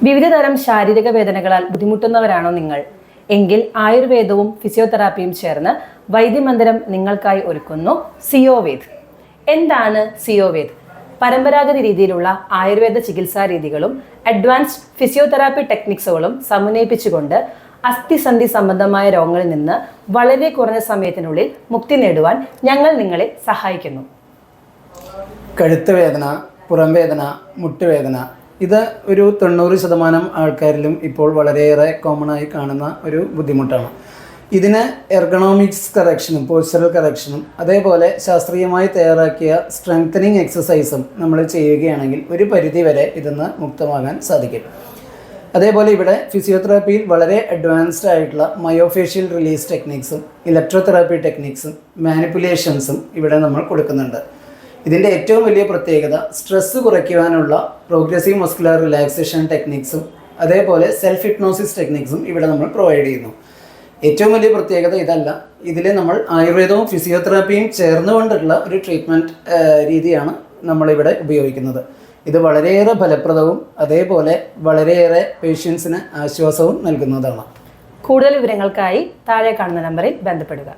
വിവിധ തരം ശാരീരിക വേദനകളാൽ ബുദ്ധിമുട്ടുന്നവരാണോ നിങ്ങൾ? എങ്കിൽ ആയുർവേദവും ഫിസിയോതെറാപ്പിയും ചേർന്ന് വൈദ്യമന്ദിരം നിങ്ങൾക്കായി ഒരുക്കുന്നു സിയോവേദ്. എന്താണ് സിയോവേദ്? പരമ്പരാഗത രീതിയിലുള്ള ആയുർവേദ ചികിത്സാ രീതികളും അഡ്വാൻസ്ഡ് ഫിസിയോതെറാപ്പി ടെക്നിക്സുകളും സമന്വയിപ്പിച്ചുകൊണ്ട് അസ്ഥിസന്ധി സംബന്ധമായ രോഗങ്ങളിൽ നിന്ന് വളരെ കുറഞ്ഞ സമയത്തിനുള്ളിൽ മുക്തി നേടുവാൻ ഞങ്ങൾ നിങ്ങളെ സഹായിക്കുന്നു. കഴുത്ത് വേദന, പുറം വേദന, മുട്ടുവേദന, ഇത് ഒരു 90% ആൾക്കാരിലും ഇപ്പോൾ വളരെയേറെ കോമൺ ആയി കാണുന്ന ഒരു ബുദ്ധിമുട്ടാണ്. ഇതിന് എർഗണോമിക്സ് കറക്ഷനും പോസ്ചറൽ കറക്ഷനും അതേപോലെ ശാസ്ത്രീയമായി തയ്യാറാക്കിയ സ്ട്രെങ്തനിങ് എക്സസൈസും നമ്മൾ ചെയ്യുകയാണെങ്കിൽ ഒരു പരിധിവരെ ഇതിന്ന് മുക്തമാകാൻ സാധിക്കും. അതേപോലെ ഇവിടെ ഫിസിയോതെറാപ്പിയിൽ വളരെ അഡ്വാൻസ്ഡ് ആയിട്ടുള്ള മയോഫേഷ്യൽ റിലീസ് ടെക്നിക്സും ഇലക്ട്രോതെറാപ്പി ടെക്നിക്സും മാനിപ്പുലേഷൻസും ഇവിടെ നമ്മൾ കൊടുക്കുന്നുണ്ട്. ഇതിൻ്റെ ഏറ്റവും വലിയ പ്രത്യേകത സ്ട്രെസ്സ് കുറയ്ക്കുവാനുള്ള പ്രോഗ്രസീവ് മസ്കുലർ റിലാക്സേഷൻ ടെക്നിക്സും അതേപോലെ സെൽഫ് ഹിപ്നോസിസ് ടെക്നിക്സും ഇവിടെ നമ്മൾ പ്രൊവൈഡ് ചെയ്യുന്നു. ഏറ്റവും വലിയ പ്രത്യേകത ഇതല്ല, ഇതിൽ നമ്മൾ ആയുർവേദവും ഫിസിയോതെറാപ്പിയും ചേർന്നുകൊണ്ടുള്ള ഒരു ട്രീറ്റ്മെൻറ്റ് രീതിയാണ് നമ്മളിവിടെ ഉപയോഗിക്കുന്നത്. ഇത് വളരെയേറെ ഫലപ്രദവും അതേപോലെ വളരെയേറെ പേഷ്യൻസിന് ആശ്വാസവും നൽകുന്നതാണ്. കൂടുതൽ വിവരങ്ങൾക്കായി താഴെ കാണുന്ന നമ്പറിൽ ബന്ധപ്പെടുക.